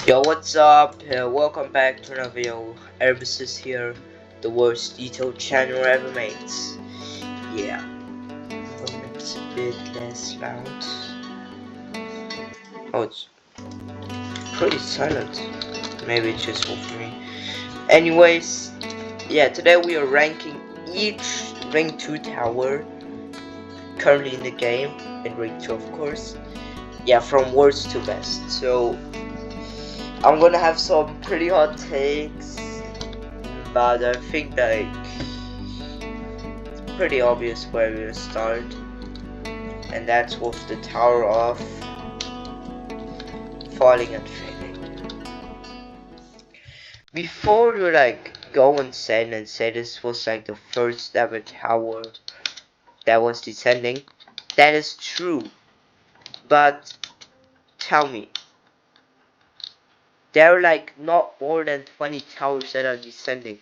Yo, what's up? Welcome back to another video. Erbis here, the worst Etoh channel ever made. Yeah, it's a bit less loud. Oh, it's pretty silent. Maybe it's just for me. Anyways, yeah, today we are ranking each Ring2 Tower currently in the game, in Ring2 of course. Yeah, from worst to best. So I'm gonna have some pretty hot takes, but I think like it's pretty obvious where we're gonna start, and that's with the Tower of Falling and Failing. Before you go insane and say this was like the first ever tower that was descending, that is true. But tell me, there are like not more than 20 towers that are descending.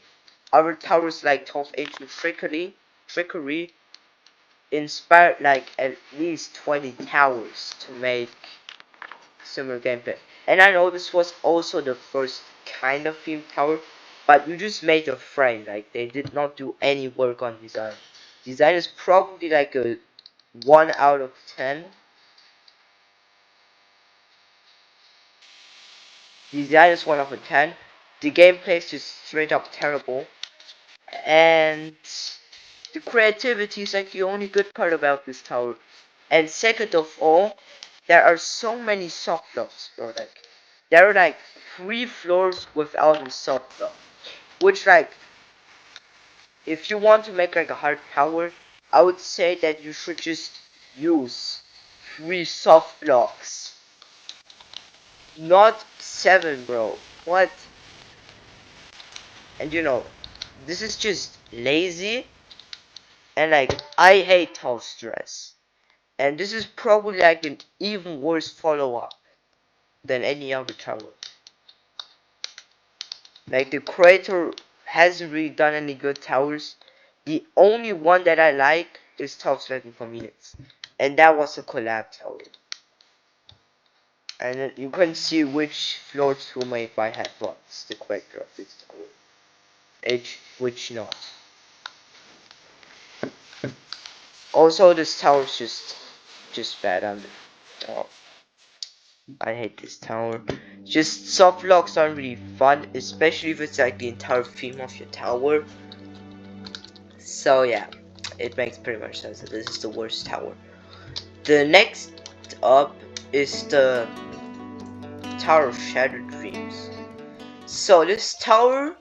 Other towers like 12 Ancient Trickery inspired like at least 20 towers to make similar gameplay. And I know this was also the first kind of themed tower, but you just made a frame. Like they did not do any work on design. Design is probably like a 1 out of 10. Design is 1 out of 10. The gameplay is just straight up terrible. And the creativity is like the only good part about this tower. And second of all, there are so many soft blocks, bro. Like there are like 3 floors without a soft block. Which like, if you want to make like a hard tower, I would say that you should just use 3 soft blocks. Not 7, bro. What? And you know, this is just lazy. And like, I hate tall stress. And this is probably like an even worse follow-up than any other tower. Like the creator hasn't really done any good towers. The only one that I like is Top Sledding Convenience. And that was a collab tower. And you can see which floors were made by Headbots, the creator of this tower. Which not. Also this tower is just bad. I hate this tower. Just soft locks aren't really fun, especially if it's like the entire theme of your tower. So yeah, it makes pretty much sense that this is the worst tower. The next up is the Tower of Shattered Dreams. So this tower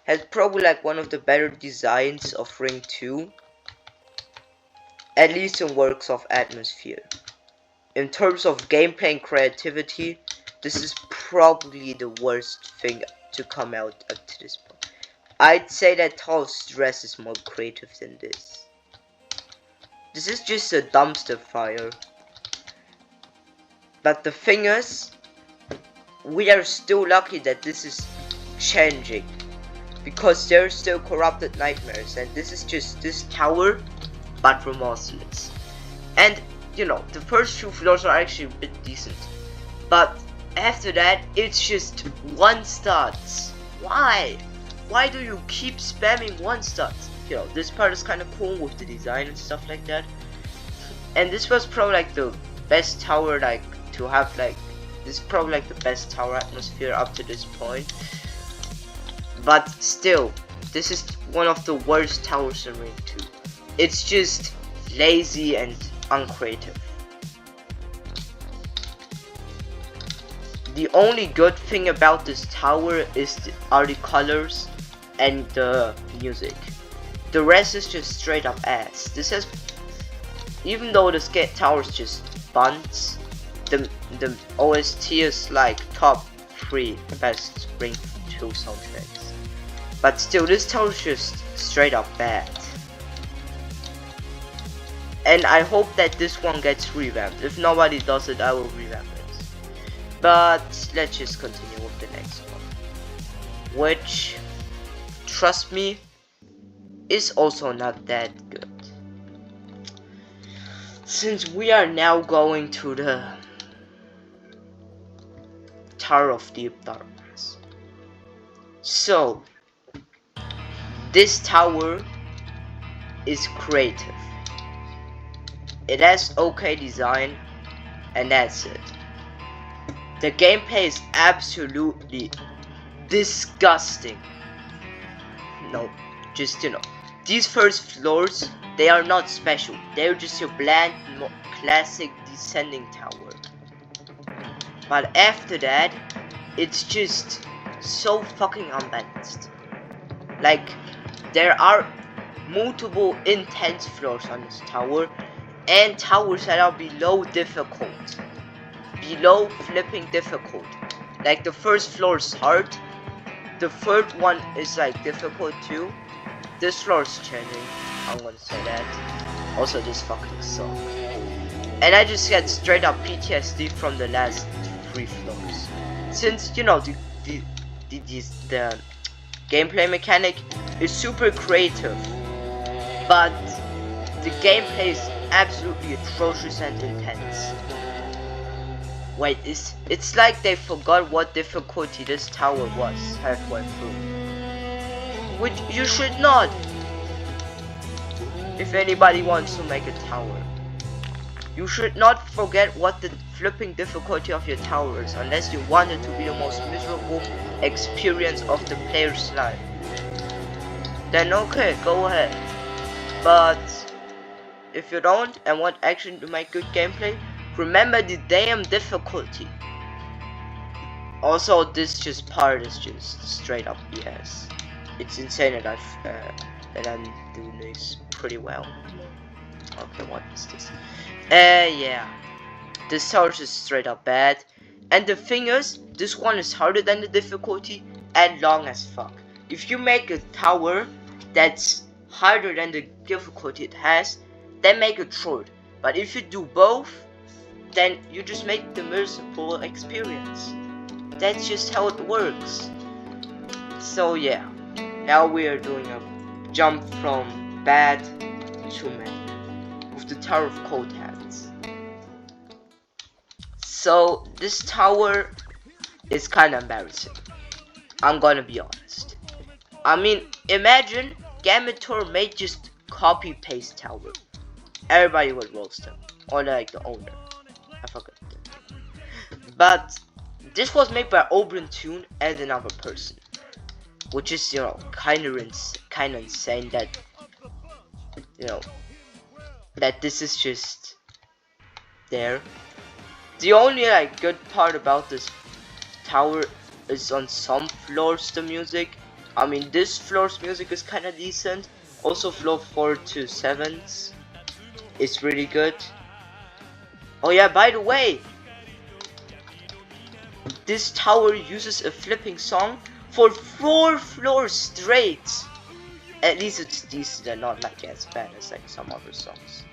has probably like one of the better designs of Ring 2, at least in works of atmosphere. In terms of gameplay and creativity, this is probably the worst thing to come out up to this point. I'd say that Tall Stress is more creative than this. This is just a dumpster fire. But the thing is, we are still lucky that this is changing. Because there are still corrupted nightmares, and this is just this tower, but remorseless. And you know, the first 2 floors are actually a bit decent, but after that, it's just 1 starts. Why? Why do you keep spamming 1 starts? You know, this part is kind of cool with the design and stuff like that. And this was probably like the best tower to have this is probably like the best tower atmosphere up to this point. But still, this is one of the worst towers in Ring 2. It's just lazy and uncreative. The only good thing about this tower are the colors and the music. The rest is just straight up ass. This has, even though the skate tower is just buns, the OST is like top 3 best Ring 2 soundtracks. But still, this tower is just straight up bad. And I hope that this one gets revamped. If nobody does it, I will revamp it. But let's just continue with the next one, which, trust me, is also not that good. Since we are now going to the Tower of Deep Darkness. So, this tower is creative. It has okay design, and that's it. The gameplay is absolutely disgusting. No, just these first floors, they are not special. They're just your bland, classic descending tower. But after that, it's just so fucking unbalanced. Like, there are multiple intense floors on this tower, and towers that are below difficult. Below flipping difficult. Like, the first floor is hard. The third one is like difficult too. This floor is changing, I'm gonna say that. Also, this fucking sucks. And I just get straight up PTSD from the last 3 floors. Since, the gameplay mechanic is super creative, but the gameplay is absolutely atrocious and intense. Wait, it's like they forgot what difficulty this tower was halfway through. Which you should not. If anybody wants to make a tower, you should not forget what the flipping difficulty of your tower is, unless you want it to be the most miserable experience of the player's life. Then okay, go ahead. But if you don't and want actually to make good gameplay, remember the damn difficulty. Also, this part is just straight up BS. It's insane that I'm doing this pretty well. Okay, what is this? Yeah. This tower is straight up bad. And the thing is, this one is harder than the difficulty and long as fuck. If you make a tower that's harder than the difficulty it has, then make it short. But if you do both, then you just make the miserable experience. That's just how it works. So yeah, now we are doing a jump from bad to mad with the Tower of Cold Hands. So this tower is kinda embarrassing, I'm gonna be honest. I mean, imagine Gamator made just copy paste tower. Everybody would roast him, or like the owner. I forgot that. But this was made by Oberon Tune and another person, which is kinda insane that that this is just there. The only good part about this tower is on some floors the music. I mean, this floor's music is kinda decent. Also, floor 4 to 7's is really good. Oh yeah, by the way, this tower uses a flipping song for 4 floors straight. At least it's decent and not as bad as some other songs.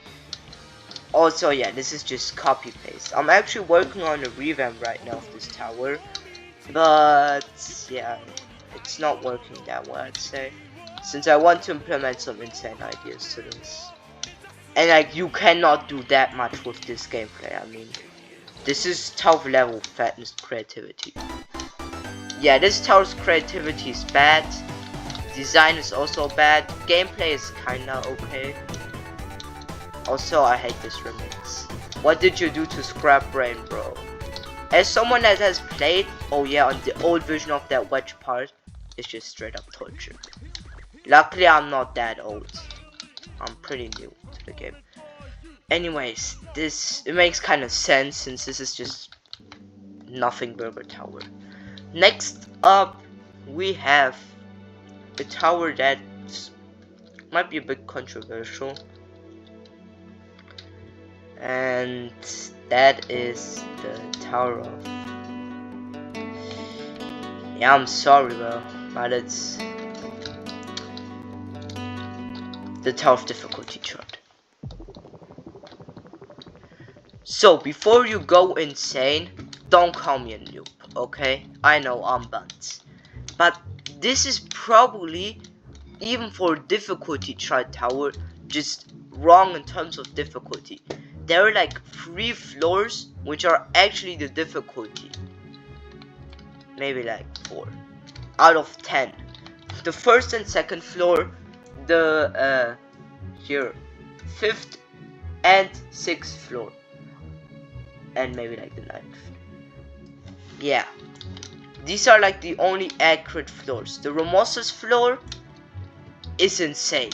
Also, yeah, this is just copy paste. I'm actually working on a revamp right now of this tower, but yeah, it's not working that well, I'd say, since I want to implement some insane ideas to this. And you cannot do that much with this gameplay. I mean, this is 12 level fatness creativity. Yeah, this tower's creativity is bad. Design is also bad. Gameplay is kinda okay. Also, I hate this remix. What did you do to Scrap Brain, bro? As someone that has played, oh yeah, on the old version of that wedge part, it's just straight up torture. Luckily, I'm not that old. I'm pretty new to the game. Anyways, it makes kind of sense since this is just nothing burger tower. Next up, we have a tower that might be a bit controversial, and that is the Tower of... Yeah, I'm sorry, bro, but it's the Tower of Difficulty chart. So, before you go insane, don't call me a noob, okay? I know I'm bunt. But this is probably, even for difficulty chart tower, just wrong in terms of difficulty. There are 3 floors which are actually the difficulty. maybe like 4 out of 10. The first and second floor, the here 5th and 6th floor, and maybe like the 9th. Yeah, these are like the only accurate floors. The Ramosa's floor is insane.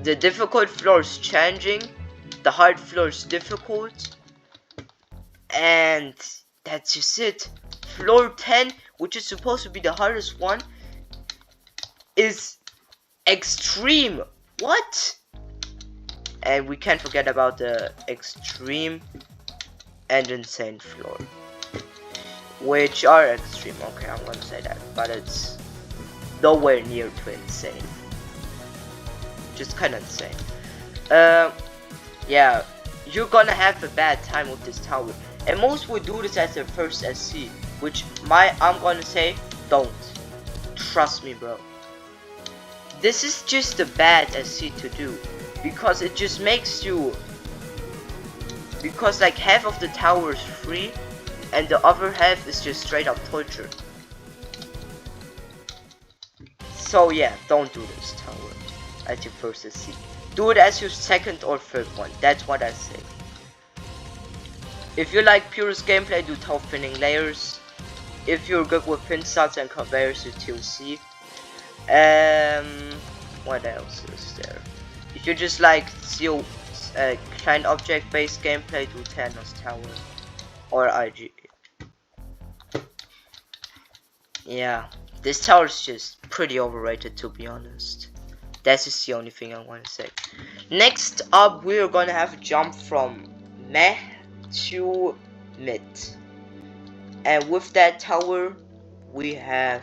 The difficult floor is changing, the hard floor is difficult, and that's just it. Floor 10, which is supposed to be the hardest one, is extreme. What? And we can't forget about the extreme and insane floor, which are extreme. Okay, I'm gonna say that, but it's nowhere near to insane. Just kind of insane. Yeah, you're gonna have a bad time with this tower, and most will do this as their first SC, which I'm gonna say don't. Trust me, bro. This is just a bad SC to do, because it just makes you, because like half of the tower is free and the other half is just straight up torture. So yeah, don't do this tower as your first SC. Do it as your second or third one. That's what I say. If you like purest gameplay, do tough thinning layers. If you're good with pin shots and conveyors, do TLC. What else is there? If you just like client object based gameplay, do Thanos Tower or IG. Yeah, this tower is just pretty overrated, to be honest. That's just the only thing I want to say. Next up, we're gonna have a jump from meh to mid, and with that tower we have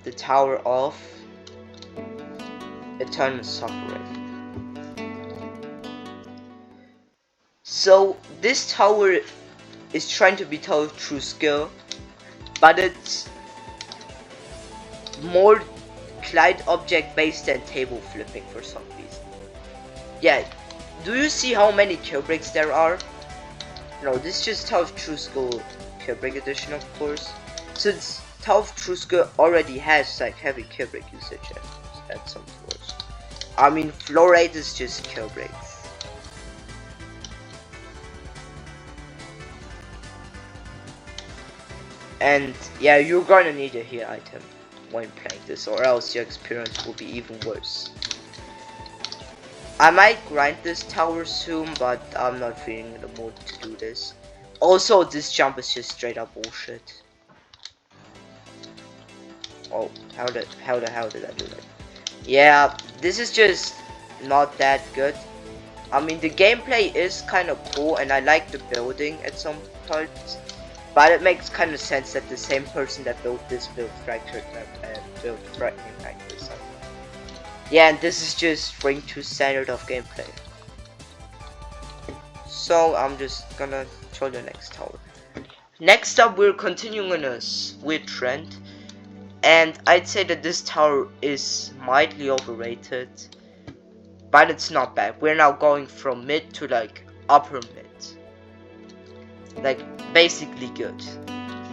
the tower of Eternal Suffering. So this tower is trying to be told through skill, but it's more client object based than table flipping for some reason. Yeah, do you see how many kill breaks there are? No, this is just Tower of True Skill kill break edition, of course. Since Tower of True Skill already has like heavy kill break usage at some floors. I mean, floor 8 is just kill breaks. And yeah, you're gonna need a heal item when playing this, or else your experience will be even worse. I might grind this tower soon, but I'm not feeling in the mood to do this. Also, this jump is just straight up bullshit. Oh, how the hell did I do that? Yeah, this is just not that good. I mean, the gameplay is kind of cool, and I like the building at some parts. But it makes kind of sense that the same person that built this built Fractured Map and built Threatening Map or something. Yeah, and this is just Ring2 standard of gameplay. So I'm just gonna show the next tower. Next up, we're continuing on a weird trend, and I'd say that this tower is mildly overrated, but it's not bad. We're now going from mid to like upper mid. Like basically good.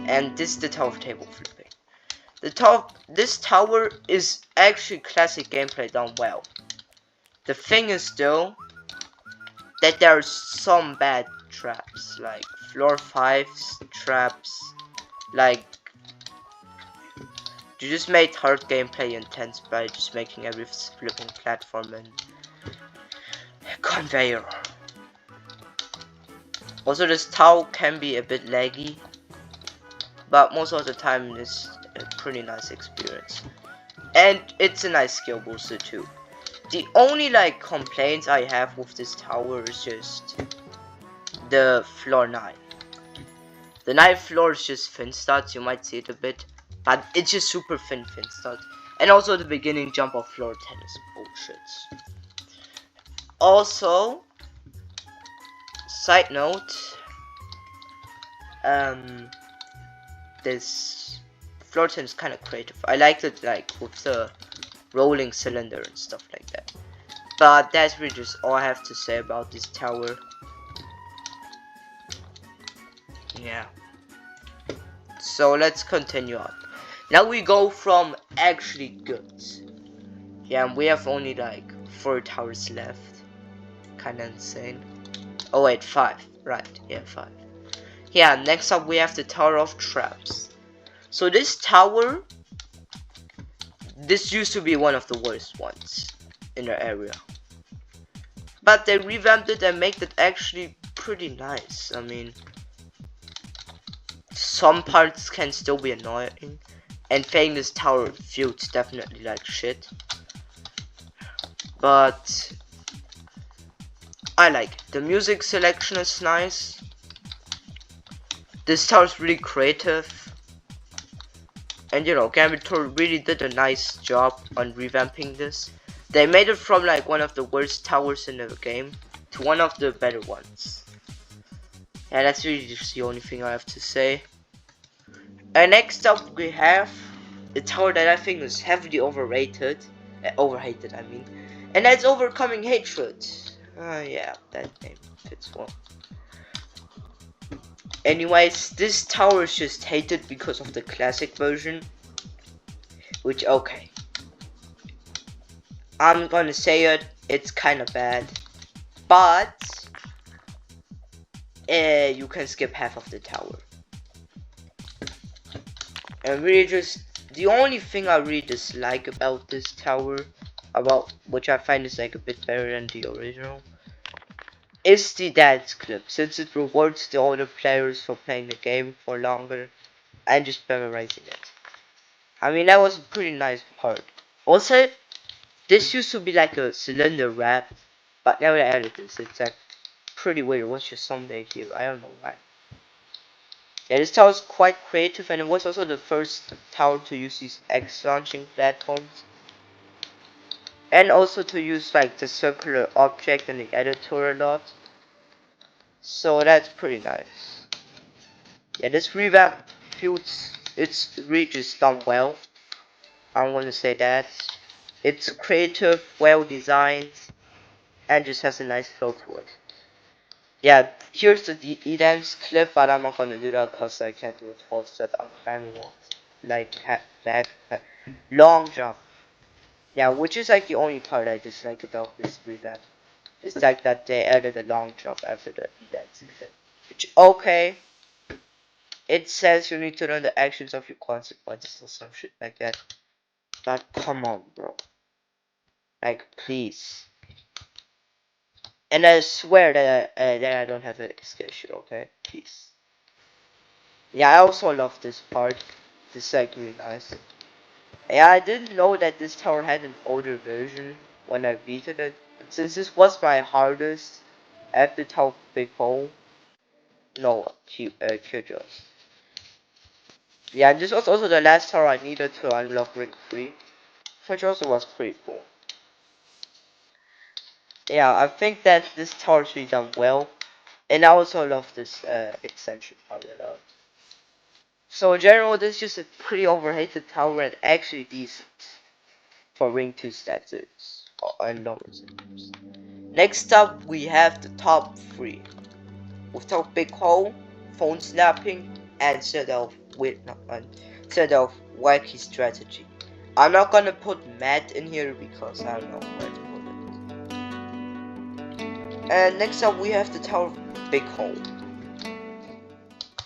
And this is the tower of table flipping. This tower is actually classic gameplay done well. The thing is though that there are some bad traps, like floor 5's traps, like you just made hard gameplay intense by just making every flipping platform and conveyor. Also, this tower can be a bit laggy, but most of the time it's a pretty nice experience, and it's a nice skill booster too. The only like complaints I have with this tower is just the floor 9. The 9th floor is just fin stats, you might see it a bit, but it's just super fin stats. And also the beginning jump of floor 10 is bullshit. Also, side note, this floor 10 is kind of creative. I liked it like with the rolling cylinder and stuff like that. But that's really just all I have to say about this tower. Yeah. So let's continue on. Now we go from actually good. Yeah, and we have only like 4 towers left. Kinda insane. Oh wait, 5. Right, yeah, 5. Yeah, next up we have the Tower of Traps. So this tower, this used to be one of the worst ones in the area. But they revamped it and made it actually pretty nice. I mean, some parts can still be annoying. And failing this tower feels definitely like shit. But I like it. The music selection is nice. This tower is really creative. And you know, Gambito really did a nice job on revamping this. They made it from like one of the worst towers in the game to one of the better ones. Yeah, that's really just the only thing I have to say. And next up we have the tower that I think is heavily overrated. Overhated, I mean. And that's Overcoming Hatred. Yeah, that name fits well. Anyways, this tower is just hated because of the classic version. Which, okay. I'm gonna say it, it's kinda bad. But, you can skip half of the tower. And really just, the only thing I really dislike about this tower, about which I find is like a bit better than the original, is the dance clip, since it rewards the older players for playing the game for longer and just memorizing it. I mean, that was a pretty nice part. Also, this used to be like a cylinder wrap, but now they added this. It's like pretty weird. What's your someday here? I don't know why. Yeah, this tower is quite creative, and it was also the first tower to use these X launching platforms. And also to use like the circular object and the editor a lot. So that's pretty nice. Yeah, this revamp feels it's really just done well. I'm gonna say that. It's creative, well designed, and just has a nice flow to it. Yeah, here's the dance clip, but I'm not gonna do that because I can't do it full set up anymore. Like that long jump. Yeah, which is like the only part I dislike about this revamp. It's like that they added a long jump after the dance clip. Which, okay, it says you need to learn the actions of your consequences or some shit like that. But come on, bro. Like, please. And I swear that I don't have an issue, okay? Please. Yeah, I also love this part. This is like really nice. Yeah, I didn't know that this tower had an older version when I beat it. Since this was my hardest after Tower Big Hole. No, Kyoto. Yeah, this was also the last tower I needed to unlock Ring 3. Which also was pretty cool. Yeah, I think that this tower should be done well. And I also love this extension part a lot. So in general, this is just a pretty overhated tower and actually decent for Ring 2 standards and lower standards. Next up, we have the top 3. Without Big Hole, Phone Snapping, and Citadel Wacky Strategy. I'm not gonna put Matt in here because I don't know where to put it. And next up, we have the Tower of Big Hole.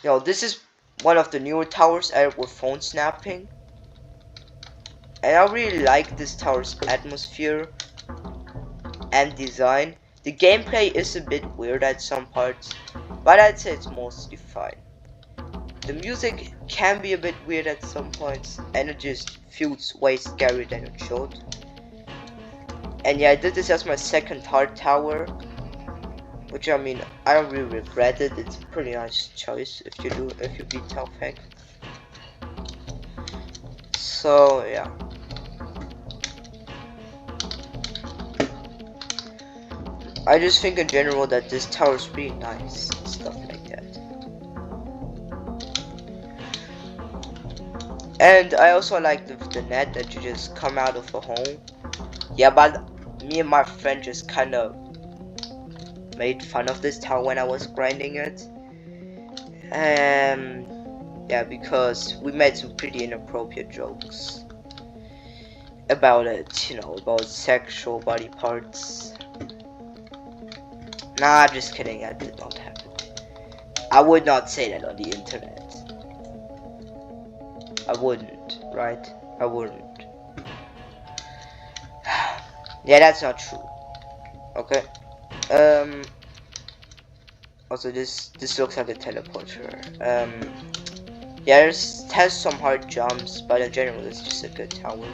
Yo, this is one of the newer towers added with phone snapping. And I really like this tower's atmosphere and design. The gameplay is a bit weird at some parts, but I'd say it's mostly fine. The music can be a bit weird at some points, and it just feels way scarier than it should. And yeah, I did this as my second hard tower, which I mean, I don't really regret it. It's a pretty nice choice if you beat Top Hack. So yeah. I just think in general that this tower is pretty nice and stuff like that. And I also like the net that you just come out of a hole. Yeah, but me and my friend just kind of made fun of this tower when I was grinding it. Yeah, because we made some pretty inappropriate jokes about it, you know, about sexual body parts. Nah, just kidding, that did not happen. I would not say that on the internet. I wouldn't, right? I wouldn't. Yeah, that's not true. Okay. Also, this looks like a teleporter. Yeah, it has some hard jumps, but in general, it's just a good tower.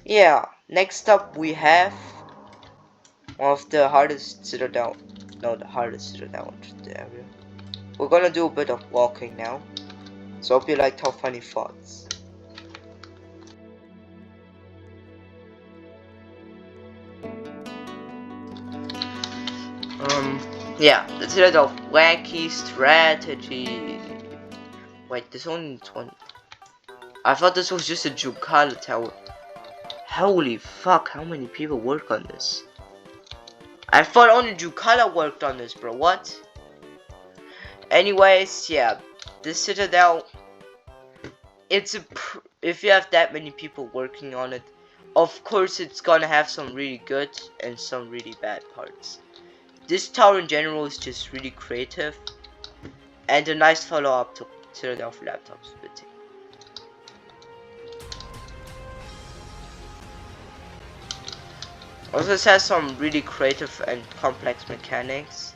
Yeah. Next up, we have one of the hardest citadel. No, the hardest citadel in the area. We're gonna do a bit of walking now. So hope you liked our funny thoughts. Yeah, the Citadel of Wacky Strategy. Wait, there's only 20. I thought this was just a Junkala tower. Holy fuck, how many people work on this? I thought only Junkala worked on this, bro. What? Anyways, yeah, the Citadel. It's if you have that many people working on it, of course it's gonna have some really good and some really bad parts. This tower in general is just really creative and a nice follow-up to Citadel of Laptop Splitting. Also, this has some really creative and complex mechanics,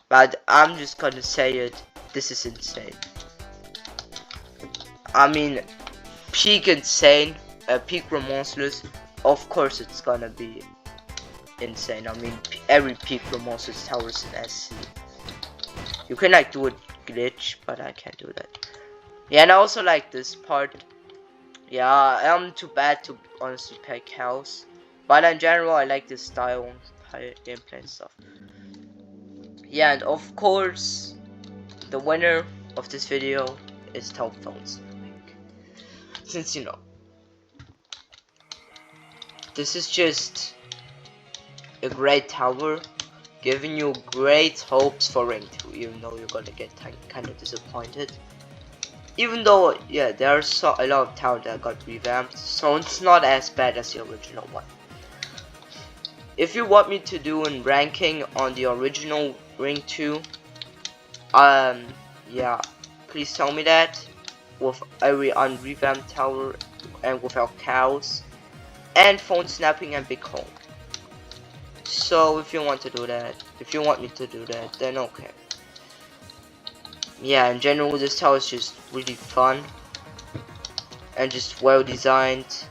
but I'm just gonna say it, this is insane. I mean, peak insane, peak remorseless, of course it's gonna be insane. I mean, every peak remorseless tower is an SC. You can like do a glitch, but I can't do that. Yeah, and I also like this part. Yeah, I'm too bad to honestly pick house, but in general I like this style and gameplay and stuff. Yeah, and of course the winner of this video is telephones. Since you know, this is just a great tower, giving you great hopes for Ring 2, even though you're gonna get kind of disappointed. Even though, yeah, there are a lot of towers that got revamped, so it's not as bad as the original one. If you want me to do a ranking on the original Ring 2, yeah, please tell me that, with every unrevamped tower and without cows, and phone snapping and big home. So if you want to do that, if you want me to do that, then okay. Yeah, in general this tower is just really fun and just well designed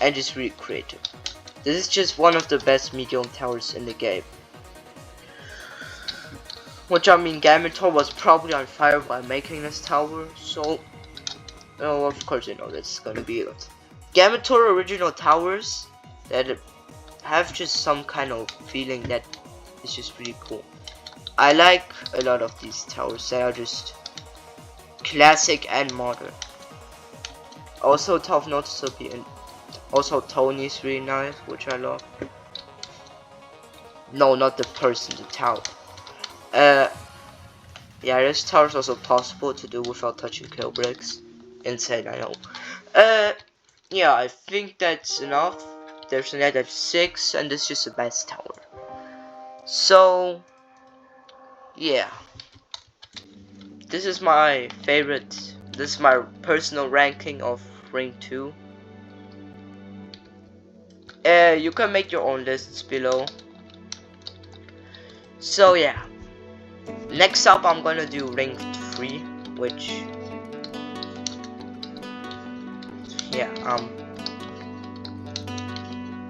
and just really creative. This is just one of the best medium towers in the game. Which I mean, Etoh was probably on fire by making this tower, so oh, of course you know this is gonna be it. Etoh original towers that have just some kind of feeling that is just really cool. I like a lot of these towers. They are just classic and modern. Also, tough notes to be in. Also, Tony's really nice, which I love. No, not the person, the tower. Yeah, this tower is also possible to do without touching kill bricks. Insane, I know. Yeah, I think that's enough. There's a net at 6, and this is just the best tower. So, yeah. This is my favorite. This is my personal ranking of Ring 2. You can make your own lists below. So yeah. Next up, I'm gonna do Ring 3, which, yeah,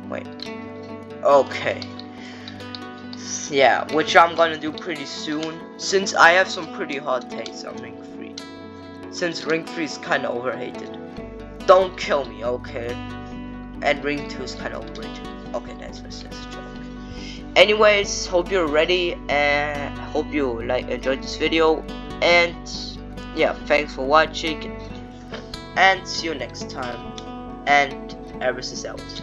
wait. Okay. Yeah, which I'm gonna do pretty soon, since I have some pretty hot takes on Ring 3. Since Ring 3 is kinda overrated. Don't kill me, okay? And Ring 2 is kinda overrated. Okay, that's just a joke. Anyways, hope you're ready, and hope you enjoyed this video, and yeah, thanks for watching, and see you next time, and Eris is out.